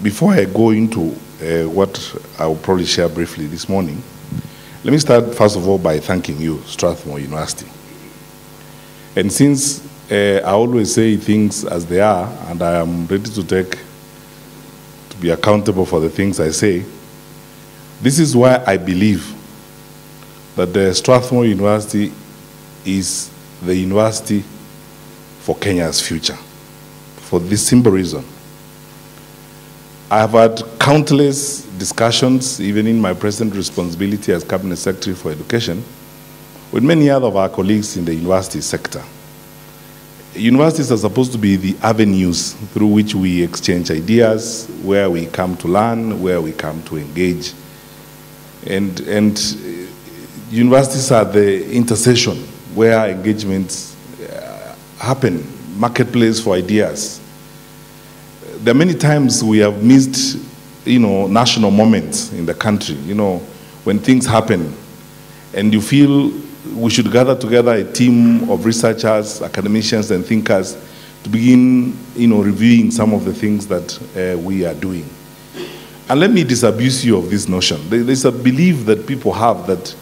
before I go into what I will probably share briefly this morning, let me start first of all by thanking you, Strathmore University. And since I always say things as they are, and I am ready to be accountable for the things I say, this is why I believe that the Strathmore University is the university for Kenya's future, for this simple reason. I have had countless discussions, even in my present responsibility as Cabinet Secretary for Education, with many other of our colleagues in the university sector. Universities are supposed to be the avenues through which we exchange ideas, where we come to learn, where we come to engage. And universities are the intersection where engagements happen, marketplace for ideas. There are many times we have missed, national moments in the country, when things happen and you feel we should gather together a team of researchers, academicians, and thinkers to begin, reviewing some of the things that we are doing. And let me disabuse you of this notion. There's a belief that people have that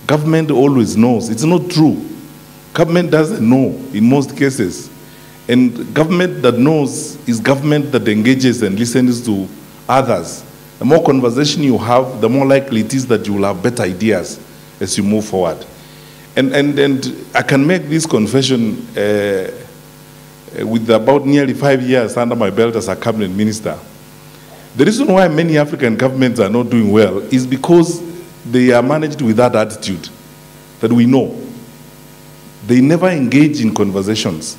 government always knows. It's not true. Government doesn't know in most cases. And government that knows is government that engages and listens to others. The more conversation you have, the more likely it is that you will have better ideas as you move forward. And I can make this confession with about nearly 5 years under my belt as a cabinet minister. The reason why many African governments are not doing well is because they are managed with that attitude that we know. They never engage in conversations.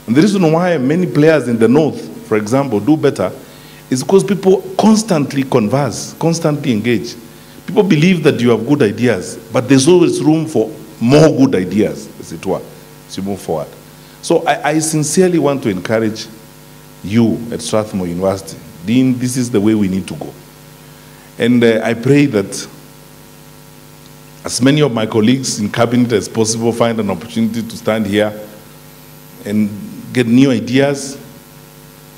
And the reason why many players in the north, for example, do better is because people constantly converse, constantly engage. People believe that you have good ideas, but there's always room for more good ideas, as it were, as you move forward. So I sincerely want to encourage you at Strathmore University. Dean, this is the way we need to go. And I pray that as many of my colleagues in cabinet as possible find an opportunity to stand here and get new ideas,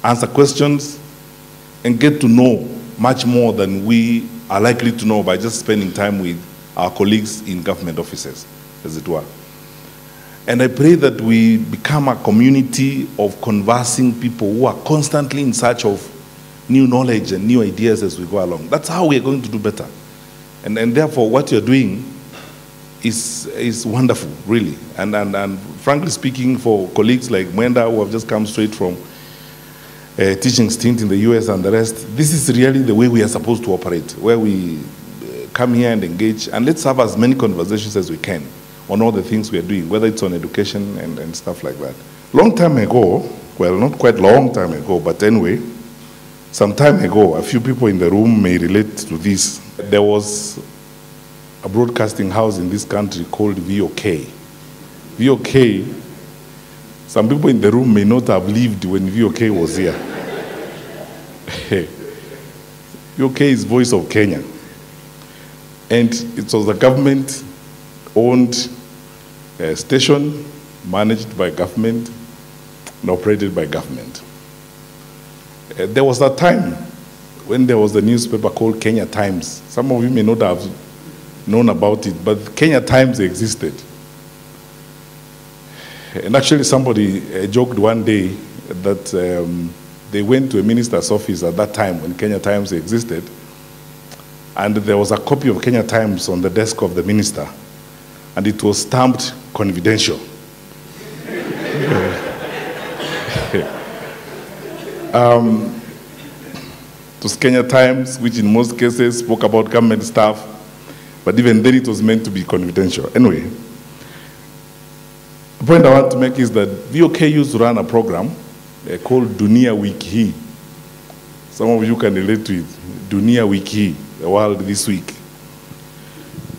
answer questions, and get to know much more than we are likely to know by just spending time with our colleagues in government offices, as it were. And I pray that we become a community of conversing people who are constantly in search of new knowledge and new ideas as we go along. That's how we are going to do better. And therefore, what you're doing is wonderful, really. And frankly speaking, for colleagues like Mwenda, who have just come straight from a teaching stint in the US and the rest, this is really the way we are supposed to operate, where we come here and engage, and let's have as many conversations as we can on all the things we are doing, whether it's on education and stuff like that. Long time ago, well, not quite long time ago, but anyway, some time ago, a few people in the room may relate to this. There was a broadcasting house in this country called VOK. VOK, some people in the room may not have lived when VOK was here. VOK is Voice of Kenya. And it was a government-owned station, managed by government, and operated by government. There was a time when there was a newspaper called Kenya Times. Some of you may not have known about it, but Kenya Times existed. And actually somebody joked one day that they went to a minister's office at that time when Kenya Times existed, and there was a copy of Kenya Times on the desk of the minister, and it was stamped confidential. It was Kenya Times, which in most cases spoke about government stuff, but even then it was meant to be confidential. Anyway, the point I want to make is that VOK used to run a program called Dunia Wiki. Some of you can relate to it. Dunia Wiki, the world this week.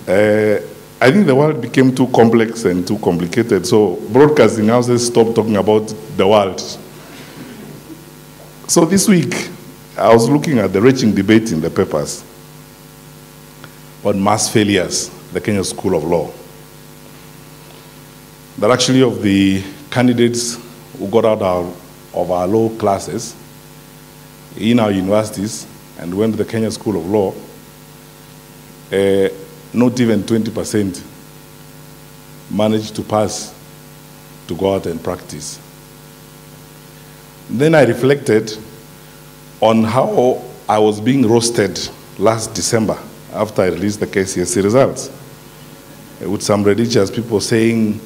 I think the world became too complex and too complicated, so broadcasting houses stopped talking about the world. So this week, I was looking at the raging debate in the papers on mass failures, the Kenya School of Law. That actually of the candidates who got out of our law classes, in our universities and went to the Kenya School of Law, not even 20% managed to pass to go out and practice. Then I reflected on how I was being roasted last December after I released the KCSE results, with some religious people saying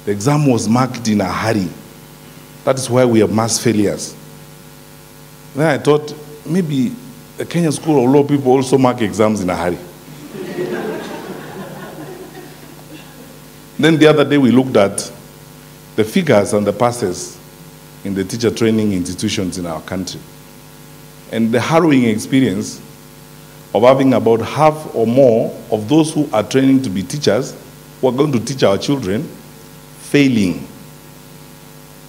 the exam was marked in a hurry. That is why we have mass failures. Then I thought maybe the Kenya School of Law people also mark exams in a hurry. Then the other day we looked at the figures and the passes in the teacher training institutions in our country. And the harrowing experience of having about half or more of those who are training to be teachers, who are going to teach our children, failing.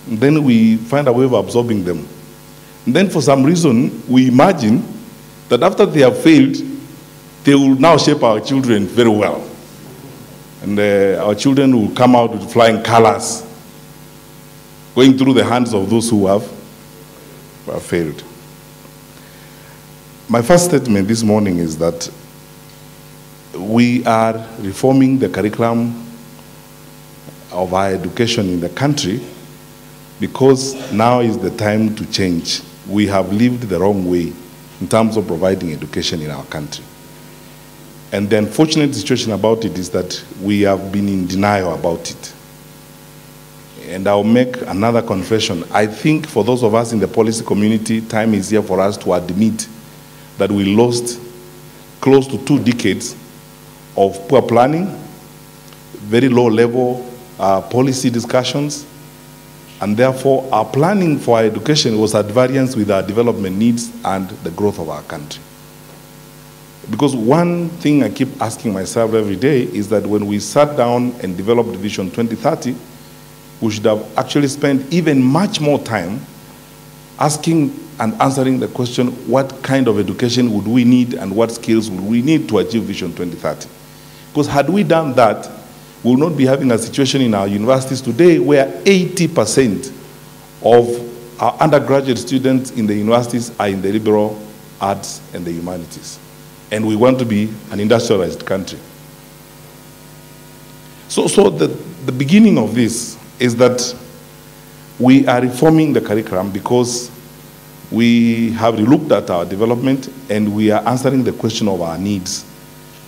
And then we find a way of absorbing them. And then for some reason, we imagine that after they have failed, they will now shape our children very well. And our children will come out with flying colors, going through the hands of those who have failed. My first statement this morning is that we are reforming the curriculum of our education in the country because now is the time to change. We have lived the wrong way in terms of providing education in our country. And the unfortunate situation about it is that we have been in denial about it. And I'll make another confession. I think for those of us in the policy community, time is here for us to admit that we lost close to 2 decades of poor planning, very low level policy discussions, and therefore our planning for our education was at variance with our development needs and the growth of our country. Because one thing I keep asking myself every day is that when we sat down and developed Vision 2030, we should have actually spent even much more time asking and answering the question, what kind of education would we need and what skills would we need to achieve Vision 2030? Because had we done that, we will not be having a situation in our universities today where 80% of our undergraduate students in the universities are in the liberal arts and the humanities. And we want to be an industrialized country. So the beginning of this is that we are reforming the curriculum because we have relooked at our development and we are answering the question of our needs.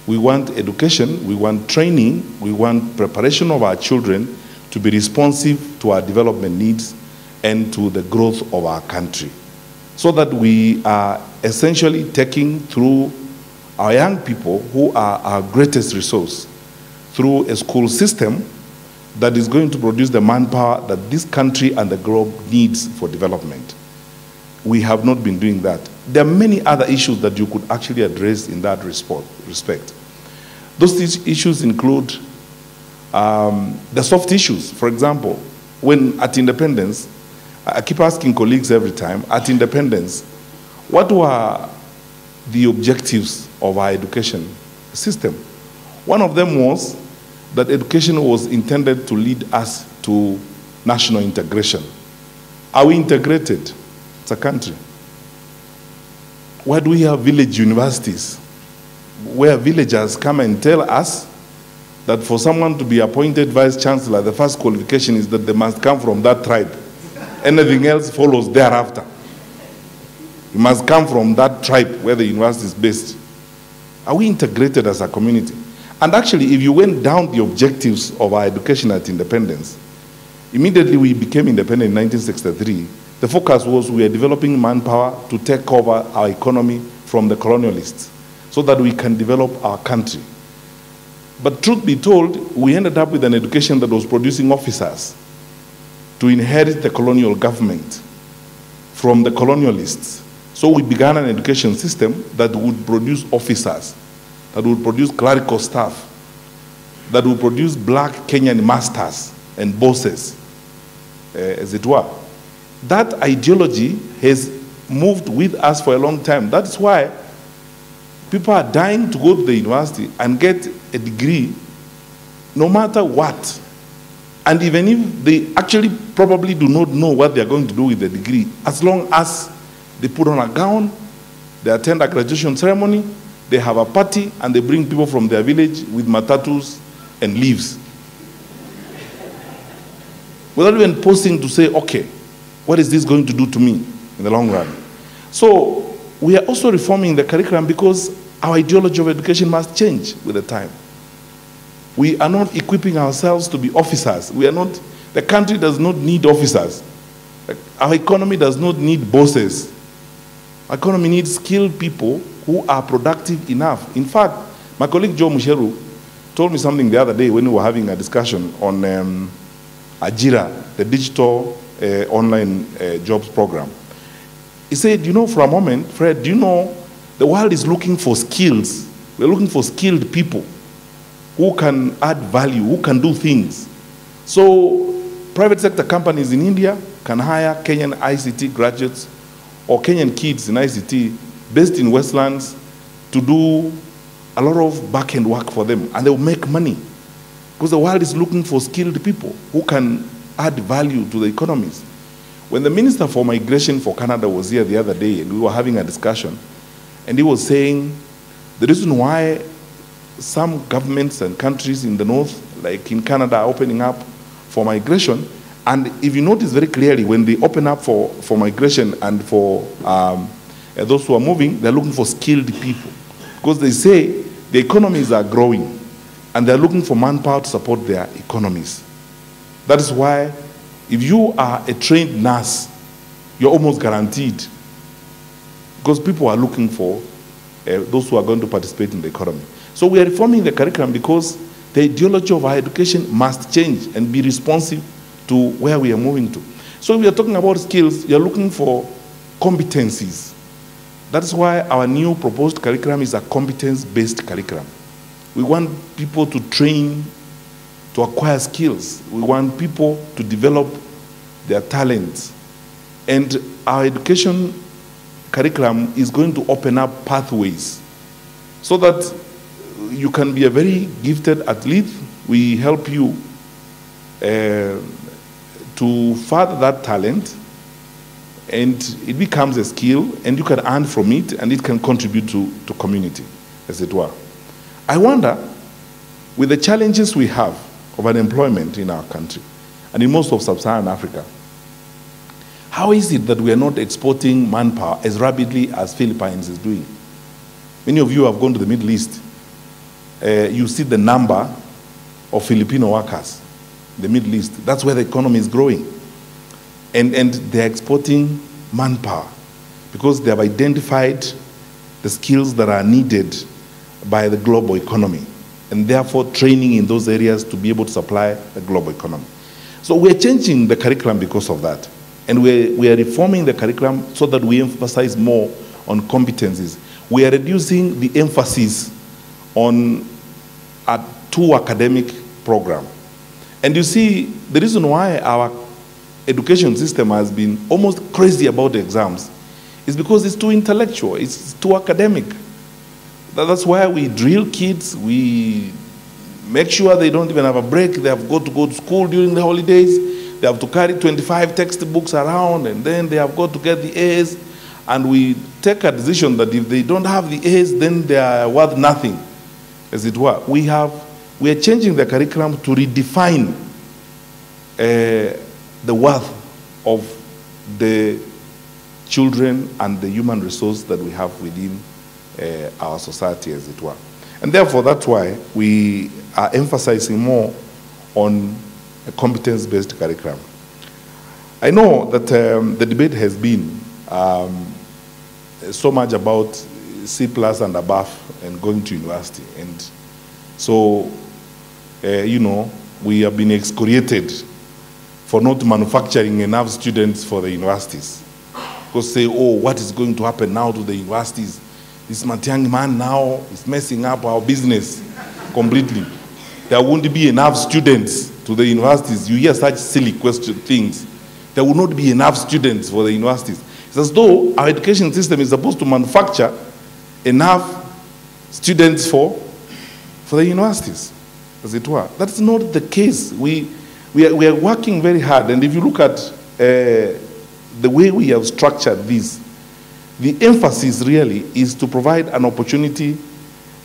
We want education, we want training, we want preparation of our children to be responsive to our development needs and to the growth of our country, so that we are essentially taking through our young people, who are our greatest resource, through a school system that is going to produce the manpower that this country and the globe needs for development. We have not been doing that. There are many other issues that you could actually address in that respect. Those issues include the soft issues. For example, when at independence, I keep asking colleagues every time, at independence, what were the objectives of our education system? One of them was that education was intended to lead us to national integration. Are we integrated as a country? Why do we have village universities where villagers come and tell us that for someone to be appointed vice chancellor, the first qualification is that they must come from that tribe. Anything else follows thereafter. You must come from that tribe where the university is based. Are we integrated as a community? And actually, if you went down the objectives of our education at independence, immediately we became independent in 1963. The focus was we are developing manpower to take over our economy from the colonialists so that we can develop our country. But truth be told, we ended up with an education that was producing officers to inherit the colonial government from the colonialists. So we began an education system that would produce officers, that would produce clerical staff, that would produce black Kenyan masters and bosses, as it were. That ideology has moved with us for a long time. That's why people are dying to go to the university and get a degree no matter what. And even if they actually probably do not know what they are going to do with the degree, as long as They put on a gown, they attend a graduation ceremony, they have a party, and they bring people from their village with matatus and leaves. Without even posting to say, okay, what is this going to do to me in the long run? So we are also reforming the curriculum because our ideology of education must change with the time. We are not equipping ourselves to be officers. We are not, the country does not need officers. Our economy does not need bosses. Our economy needs skilled people who are productive enough. In fact, my colleague Joe Musheru told me something the other day when we were having a discussion on Ajira, the digital online jobs program. He said, you know, for a moment, Fred, do you know the world is looking for skills. We're looking for skilled people who can add value, who can do things. So private sector companies in India can hire Kenyan ICT graduates or Kenyan kids in ICT based in Westlands to do a lot of back-end work for them, and they'll make money because the world is looking for skilled people who can add value to the economies. When the Minister for Migration for Canada was here the other day and we were having a discussion, and he was saying the reason why some governments and countries in the north, like in Canada, are opening up for migration, and if you notice very clearly, when they open up for migration and for those who are moving, they're looking for skilled people. Because they say the economies are growing, and they're looking for manpower to support their economies. That is why, if you are a trained nurse, you're almost guaranteed, because people are looking for those who are going to participate in the economy. So we are reforming the curriculum because the ideology of our education must change and be responsive to where we are moving to. So we are talking about skills, you're looking for competencies. That's why our new proposed curriculum is a competence-based curriculum. We want people to train to acquire skills. We want people to develop their talents. And our education curriculum is going to open up pathways so that you can be a very gifted athlete. We help you to further that talent, and it becomes a skill, and you can earn from it, and it can contribute to community, as it were. I wonder, with the challenges we have of unemployment in our country, and in most of sub-Saharan Africa, how is it that we are not exporting manpower as rapidly as Philippines is doing? Many of you have gone to the Middle East. You see the number of Filipino workers in the Middle East. That's where the economy is growing. And they're exporting manpower because they have identified the skills that are needed by the global economy, and therefore training in those areas to be able to supply the global economy. So we're changing the curriculum because of that. And we are reforming the curriculum so that we emphasize more on competencies. We are reducing the emphasis on a too academic program. And you see, the reason why our education system has been almost crazy about the exams is because it's too intellectual, it's too academic. That's why we drill kids, we make sure they don't even have a break, they have got to go to school during the holidays, they have to carry 25 textbooks around, and then they have got to get the A's, and we take a decision that if they don't have the A's, then they are worth nothing, as it were. We are changing the curriculum to redefine the worth of the children and the human resource that we have within our society, as it were. And therefore, that's why we are emphasizing more on a competence-based curriculum. I know that the debate has been so much about C+ and above and going to university. And so, you know, we have been excoriated for not manufacturing enough students for the universities. Because say, oh, what is going to happen now to the universities? This Matiang'i man now is messing up our business completely. There won't be enough students to the universities. You hear such silly things. There will not be enough students for the universities. It's as though our education system is supposed to manufacture enough students for the universities, as it were. That's not the case. We are working very hard, and if you look at the way we have structured this, The emphasis really is to provide an opportunity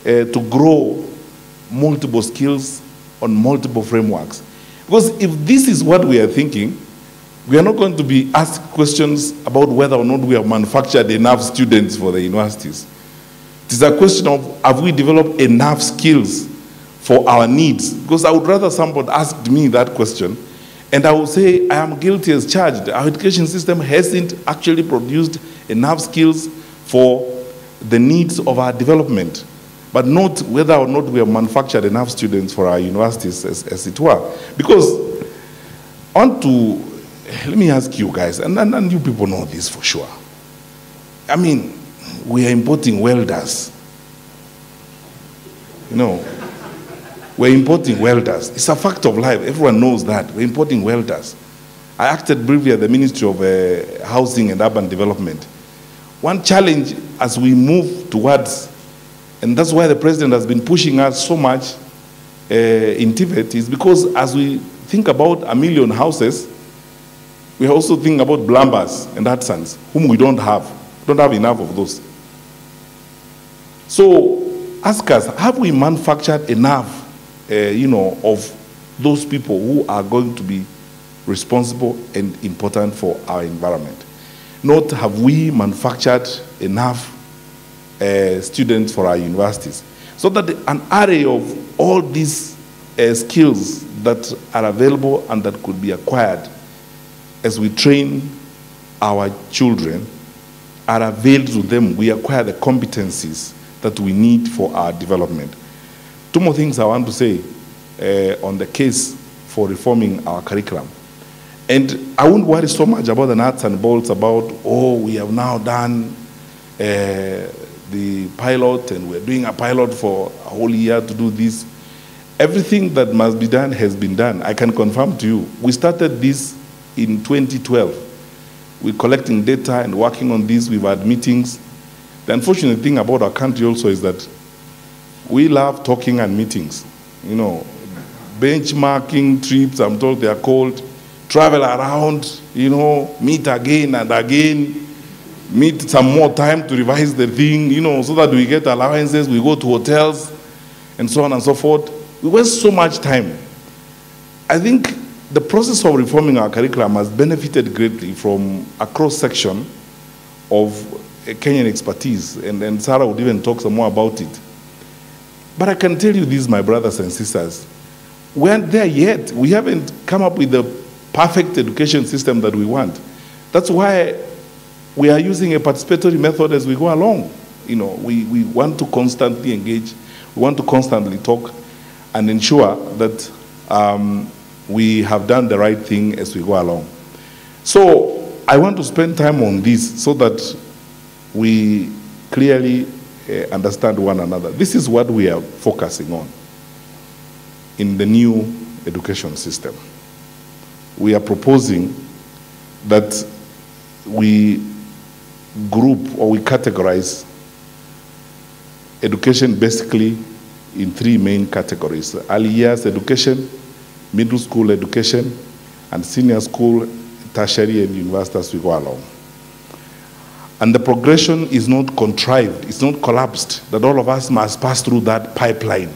to grow multiple skills on multiple frameworks. Because if this is what we are thinking, we are not going to be asked questions about whether or not we have manufactured enough students for the universities. It is a question of, have we developed enough skills for our needs? Because I would rather somebody asked me that question, and I would say, I am guilty as charged. Our education system hasn't actually produced enough skills for the needs of our development, but not whether or not we have manufactured enough students for our universities, as it were. Because let me ask you guys, and you people know this for sure. I mean, we are importing welders. You know, we're importing welders. It's a fact of life. Everyone knows that. We're importing welders. I acted briefly at the Ministry of Housing and Urban Development. One challenge as we move towards, and that's why the President has been pushing us so much in TVET, is because as we think about 1 million houses, we also think about plumbers and artisans, whom we don't have. Don't have enough of those. So ask us, have we manufactured enough, of those people who are going to be responsible and important for our environment? Not have we manufactured enough students for our universities, so that an array of all these skills that are available and that could be acquired as we train our children are availed to them. We acquire the competencies that we need for our development. Two more things I want to say on the case for reforming our curriculum. And I won't worry so much about the nuts and bolts about, we have now done the pilot and we're doing a pilot for a whole year to do this. Everything that must be done has been done. I can confirm to you, we started this in 2012. We're collecting data and working on this. We've had meetings. The unfortunate thing about our country also is that we love talking and meetings. You know, benchmarking trips, I'm told they are called, travel around, meet again and again, meet some more time to revise the thing, so that we get allowances, we go to hotels, and so on and so forth. We waste so much time. I think the process of reforming our curriculum has benefited greatly from a cross-section of Kenyan expertise, and Sarah would even talk some more about it. But I can tell you this, my brothers and sisters, we aren't there yet. We haven't come up with the perfect education system that we want. That's why we are using a participatory method as we go along. We want to constantly engage, we want to constantly talk and ensure that we have done the right thing as we go along. So I want to spend time on this so that we clearly understand one another. This is what we are focusing on in the new education system. We are proposing that we group or we categorize education basically in 3 main categories: early years education, middle school education, and senior school, tertiary, and university as we go along. And the progression is not contrived, it's not collapsed, that all of us must pass through that pipeline.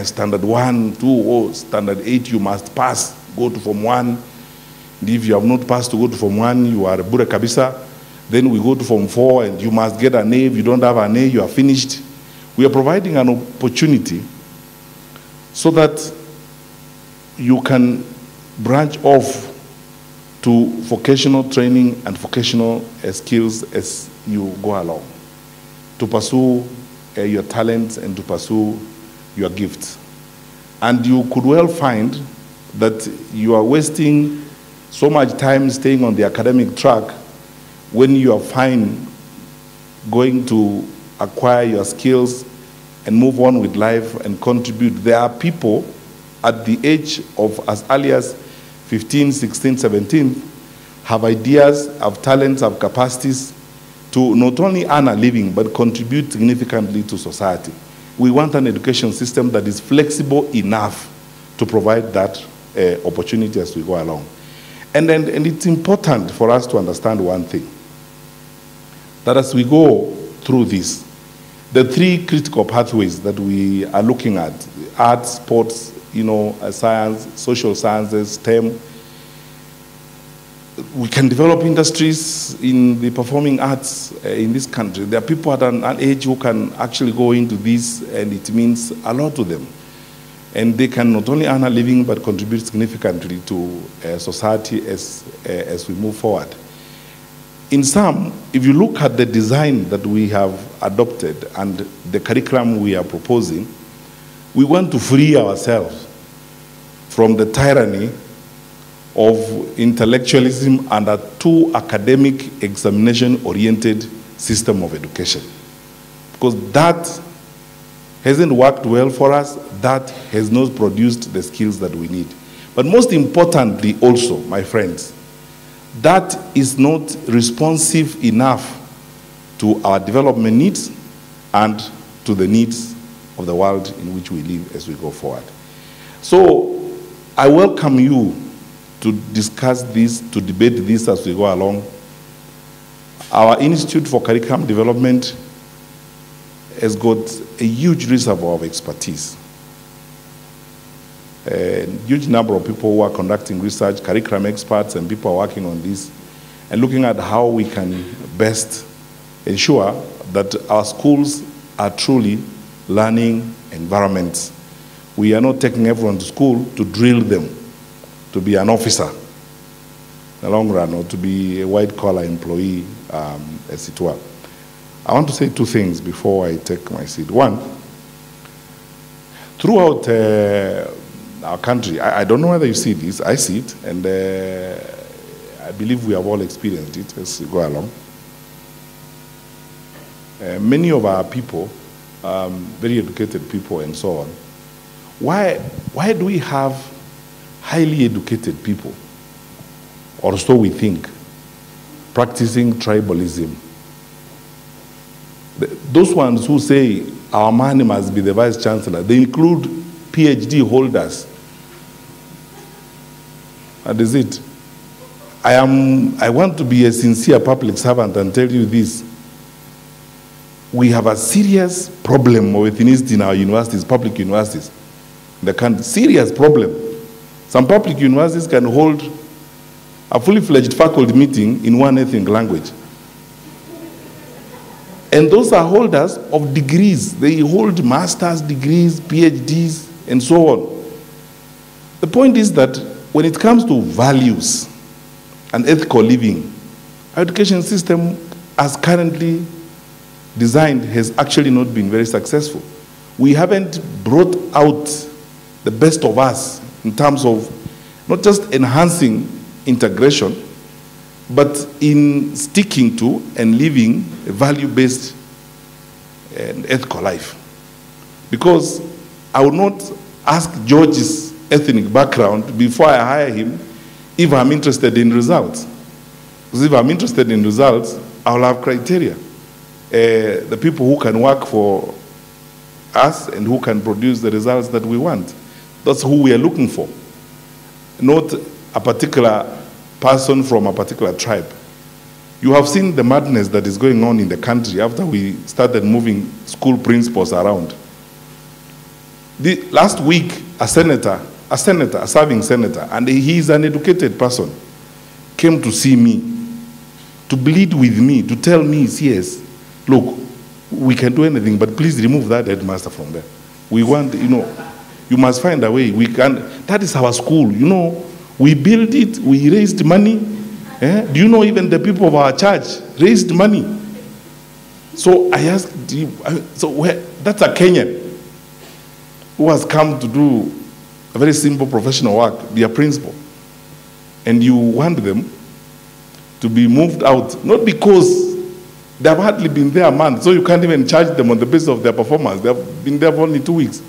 Standard 1, 2, or standard 8, you must pass, go to Form 1. And if you have not passed to go to Form 1, you are a Bure Kabisa. Then we go to Form 4, and you must get an A. If you don't have an A, you are finished. We are providing an opportunity so that you can branch off to vocational training and vocational skills as you go along, to pursue your talents and to pursue your gifts. And you could well find that you are wasting so much time staying on the academic track when you are fine going to acquire your skills and move on with life and contribute. There are people at the age of as early as 15, 16, 17, have ideas, have talents, have capacities to not only earn a living, but contribute significantly to society. We want an education system that is flexible enough to provide that opportunity as we go along. And it's important for us to understand one thing, that as we go through this, the three critical pathways that we are looking at, arts, sports, science, social sciences, STEM, we can develop industries in the performing arts in this country. There are people at an age who can actually go into this, and it means a lot to them. And they can not only earn a living, but contribute significantly to society as we move forward. In sum, if you look at the design that we have adopted and the curriculum we are proposing, we want to free ourselves from the tyranny of intellectualism and a too academic, examination-oriented system of education. Because that hasn't worked well for us, that has not produced the skills that we need. But most importantly also, my friends, that is not responsive enough to our development needs and to the needs of the world in which we live as we go forward. So I welcome you to discuss this, to debate this as we go along. Our Institute for Curriculum Development has got a huge reservoir of expertise. A huge number of people who are conducting research, curriculum experts, and people are working on this and looking at how we can best ensure that our schools are truly learning environments. We are not taking everyone to school to drill them to be an officer in the long run, or to be a white-collar employee, as it were. I want to say two things before I take my seat. One, throughout our country, I don't know whether you see this, I see it, and I believe we have all experienced it as we go along. Many of our people, very educated people and so on, why do we have highly educated people, or so we think, practicing tribalism? Those ones who say our man must be the vice chancellor, they include PhD holders. That is it. I want to be a sincere public servant and tell you this. We have a serious problem of ethnicity in our universities, public universities. The country, serious problem. Some public universities can hold a fully fledged faculty meeting in one ethnic language. And those are holders of degrees. They hold master's degrees, PhDs, and so on. The point is that when it comes to values and ethical living, our education system, as currently designed, has actually not been very successful. We haven't brought out the best of us in terms of not just enhancing integration, but in sticking to and living a value-based and ethical life. Because I would not ask George's ethnic background before I hire him if I'm interested in results. Because if I'm interested in results, I'll have criteria. The people who can work for us and who can produce the results that we want. That's who we are looking for. Not a particular person from a particular tribe. You have seen the madness that is going on in the country after we started moving school principals around. Last week, a serving senator, and he is an educated person, came to see me, to plead with me, to tell me, yes, look, we can do anything, but please remove that headmaster from there. We want, you must find a way. We can. That is our school, We built it, we raised money. Do you know even the people of our church raised money? So I asked, that's a Kenyan who has come to do a very simple professional work, be a principal. And you want them to be moved out, not because they have hardly been there a month, so you can't even charge them on the basis of their performance. They have been there for only 2 weeks.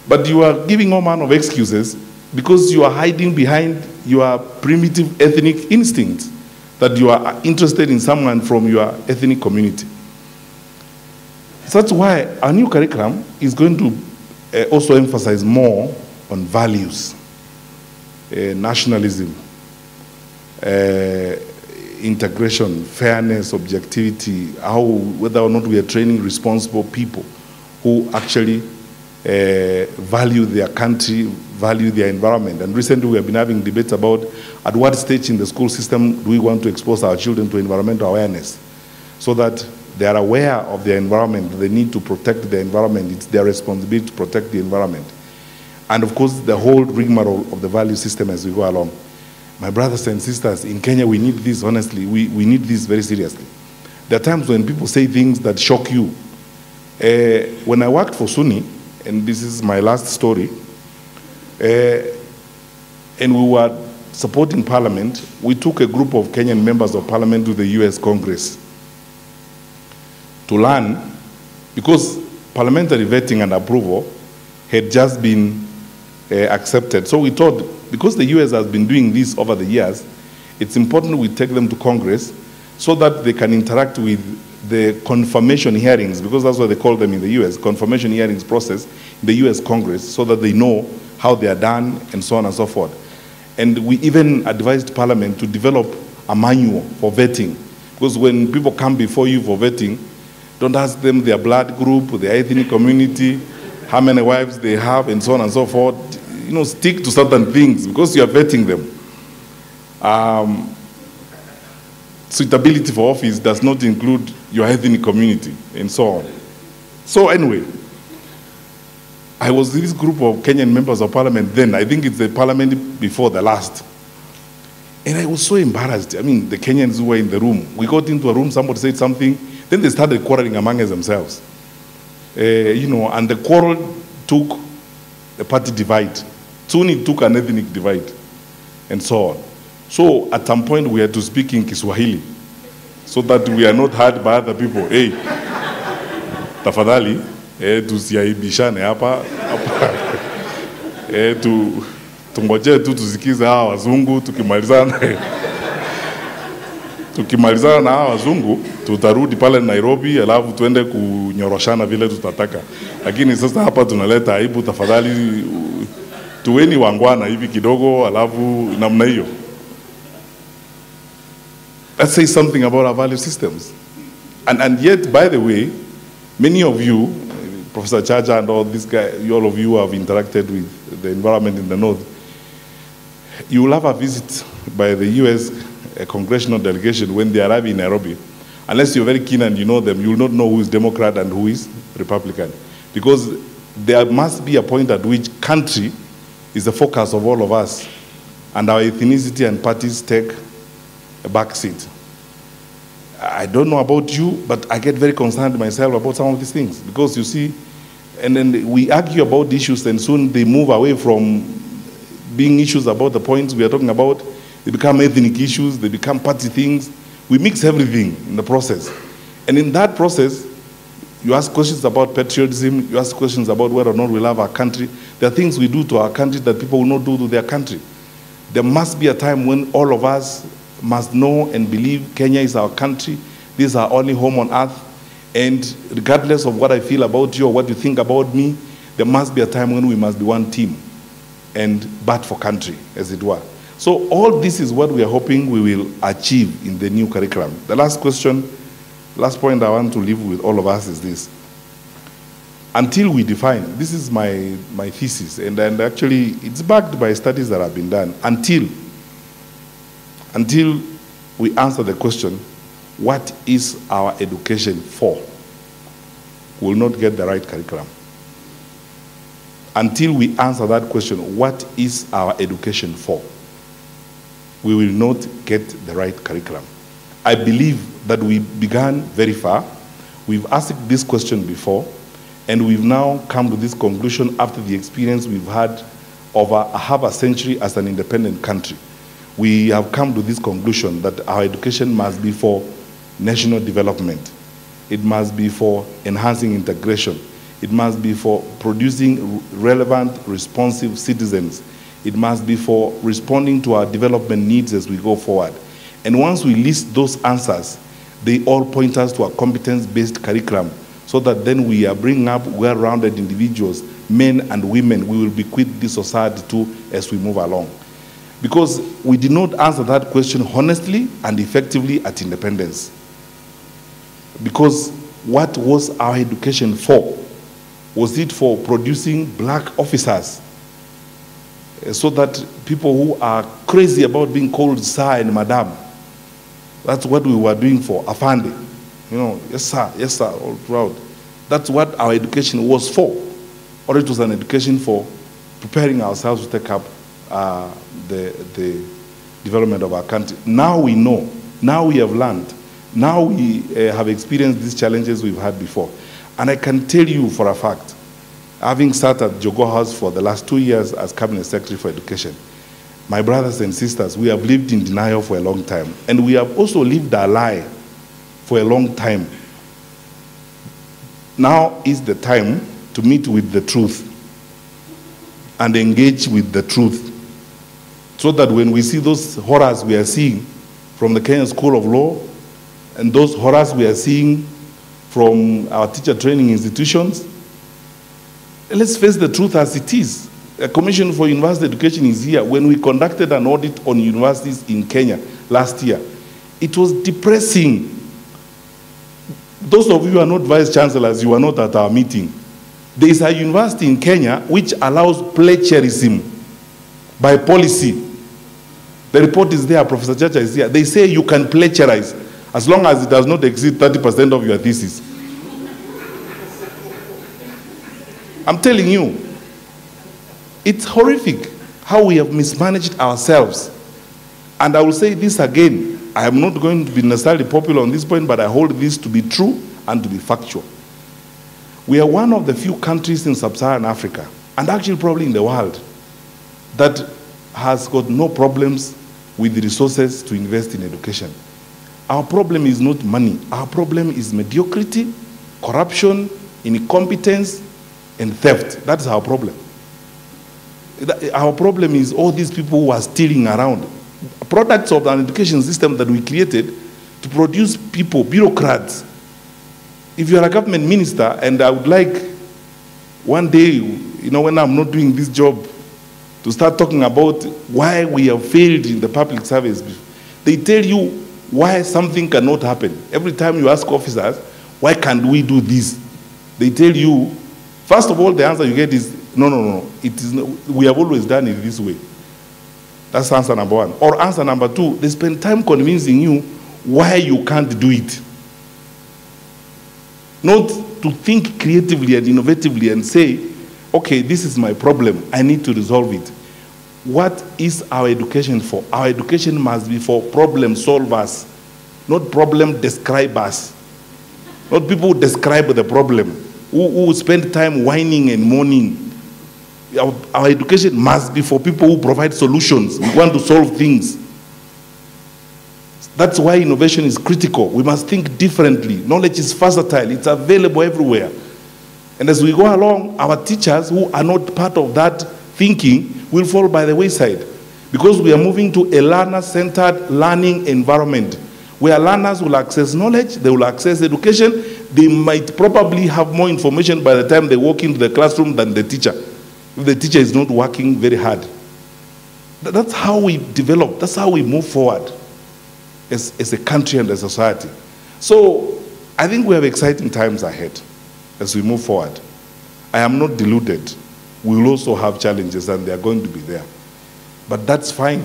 But you are giving all manner of excuses because you are hiding behind your primitive ethnic instincts that you are interested in someone from your ethnic community. So that's why our new curriculum is going to also emphasize more on values, nationalism, integration, fairness, objectivity, whether or not we are training responsible people who actually value their country, value their environment. And recently we have been having debates about at what stage in the school system do we want to expose our children to environmental awareness, so that they are aware of their environment, they need to protect the environment, it's their responsibility to protect the environment. And of course, the whole rigmarole of the value system as we go along. My brothers and sisters, in Kenya, we need this, honestly, we need this very seriously. There are times when people say things that shock you. When I worked for SUNY, and this is my last story, and we were supporting Parliament, we took a group of Kenyan members of Parliament to the US Congress to learn, because parliamentary vetting and approval had just been accepted. So we thought, because the US has been doing this over the years, it's important we take them to Congress so that they can interact with the confirmation hearings, because that's what they call them in the US, confirmation hearings process in the US Congress, so that they know how they are done and so on and so forth. And we even advised Parliament to develop a manual for vetting, because when people come before you for vetting, don't ask them their blood group, their ethnic community, how many wives they have, and so on and so forth. You know, stick to certain things because you are vetting them. Suitability for office does not include your ethnic community, and so on. So anyway, I was in this group of Kenyan members of Parliament then. I think it's the Parliament before the last. And I was so embarrassed. I mean, the Kenyans who were in the room, we got into a room, somebody said something, then they started quarreling among themselves. You know, and the quarrel took a party divide. Soon it took an ethnic divide, and so on. So at some point we had to speak in Kiswahili, so that we are not heard by other people. Hey, tafadhali, tusiaibishane hapa, tungoje tu tusikize hawa wazungu, tukimalizana na hawa wazungu, tutarudi pale Nairobi, alafu tuende kunyoroshana vile tutataka. Lakini sasa hapa tunaleta aibu, tafadhali tuweni wangwana hivi kidogo, alafu namna hiyo. Let's say something about our value systems. And yet, by the way, many of you, Professor Chacha and all these guys, all of you have interacted with the environment in the north. You will have a visit by the US congressional delegation when they arrive in Nairobi. Unless you're very keen and you know them, you will not know who is Democrat and who is Republican. Because there must be a point at which country is the focus of all of us, and our ethnicity and parties take a back seat. I don't know about you, but I get very concerned myself about some of these things, because you see, and then we argue about issues, and soon they move away from being issues about the points we are talking about. They become ethnic issues, they become party things. We mix everything in the process. And in that process, you ask questions about patriotism, you ask questions about whether or not we love our country. There are things we do to our country that people will not do to their country. There must be a time when all of us must know and believe Kenya is our country. This is our only home on earth. And regardless of what I feel about you or what you think about me, there must be a time when we must be one team and bat for country, as it were. So all this is what we are hoping we will achieve in the new curriculum. The last question, last point I want to leave with all of us is this. Until we define, this is my thesis, and actually it's backed by studies that have been done, until we answer the question, what is our education for? We will not get the right curriculum. Until we answer that question, what is our education for? We will not get the right curriculum. I believe that we began very far. We've asked this question before, and we've now come to this conclusion after the experience we've had over half a century as an independent country. We have come to this conclusion that our education must be for national development. It must be for enhancing integration. It must be for producing relevant, responsive citizens. It must be for responding to our development needs as we go forward. And once we list those answers, they all point us to a competence-based curriculum, so that then we are bringing up well-rounded individuals, men and women, we will bequeath this society to as we move along. because we did not answer that question honestly and effectively at independence. Because what was our education for? Was it for producing black officers so that people who are crazy about being called sir and madam, that's what we were doing for, afande, you know, yes sir, all throughout. That's what our education was for. Or it was an education for preparing ourselves to take up the development of our country. Now we know, now we have learned, now we have experienced these challenges we've had before. And I can tell you for a fact, having sat at Jogo House for the last 2 years as Cabinet Secretary for Education, my brothers and sisters, we have lived in denial for a long time. And we have also lived a lie for a long time. Now is the time to meet with the truth and engage with the truth, so that when we see those horrors we are seeing from the Kenyan School of Law and those horrors we are seeing from our teacher training institutions, let's face the truth as it is. A Commission for University Education is here. When we conducted an audit on universities in Kenya last year, it was depressing. Those of you who are not vice chancellors, you are not at our meeting. There is a university in Kenya which allows plagiarism by policy. The report is there, Professor Chacha is here. They say you can plagiarize as long as it does not exceed 30% of your thesis. I'm telling you, it's horrific how we have mismanaged ourselves. And I will say this again, I am not going to be necessarily popular on this point, but I hold this to be true and to be factual. We are one of the few countries in sub-Saharan Africa, and actually probably in the world, that has got no problems with the resources to invest in education. Our problem is not money. Our problem is mediocrity, corruption, incompetence, and theft. That's our problem. Our problem is all these people who are stealing around. Products of an education system that we created to produce people, bureaucrats. If you are a government minister, and I would like one day, you know, when I'm not doing this job, to start talking about why we have failed in the public service. They tell you why something cannot happen. Every time you ask officers, why can't we do this? They tell you, first of all, the answer you get is, no, it is not, we have always done it this way. That's answer number one. Or answer number two, they spend time convincing you why you can't do it. Not to think creatively and innovatively and say, okay, this is my problem, I need to resolve it. What is our education for? Our education must be for problem solvers, not problem describers. Not people who describe the problem, who spend time whining and moaning. Our education must be for people who provide solutions. We want to solve things. That's why innovation is critical. We must think differently. Knowledge is versatile. It's available everywhere. And as we go along, our teachers who are not part of that thinking will fall by the wayside, because we are moving to a learner-centered learning environment where learners will access knowledge, they will access education, they might probably have more information by the time they walk into the classroom than the teacher, if the teacher is not working very hard. That's how we develop, that's how we move forward as a country and a society. So I think we have exciting times ahead as we move forward. I am not deluded. We will also have challenges, and they are going to be there. But that's fine.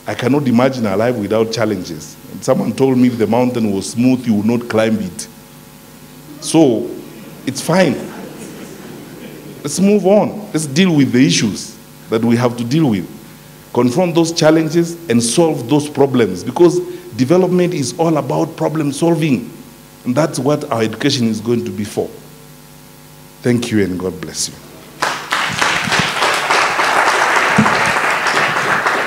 I cannot imagine a life without challenges. And someone told me if the mountain was smooth, you would not climb it. So it's fine. Let's move on. Let's deal with the issues that we have to deal with. Confront those challenges and solve those problems, because development is all about problem solving. And that's what our education is going to be for. Thank you, and God bless you.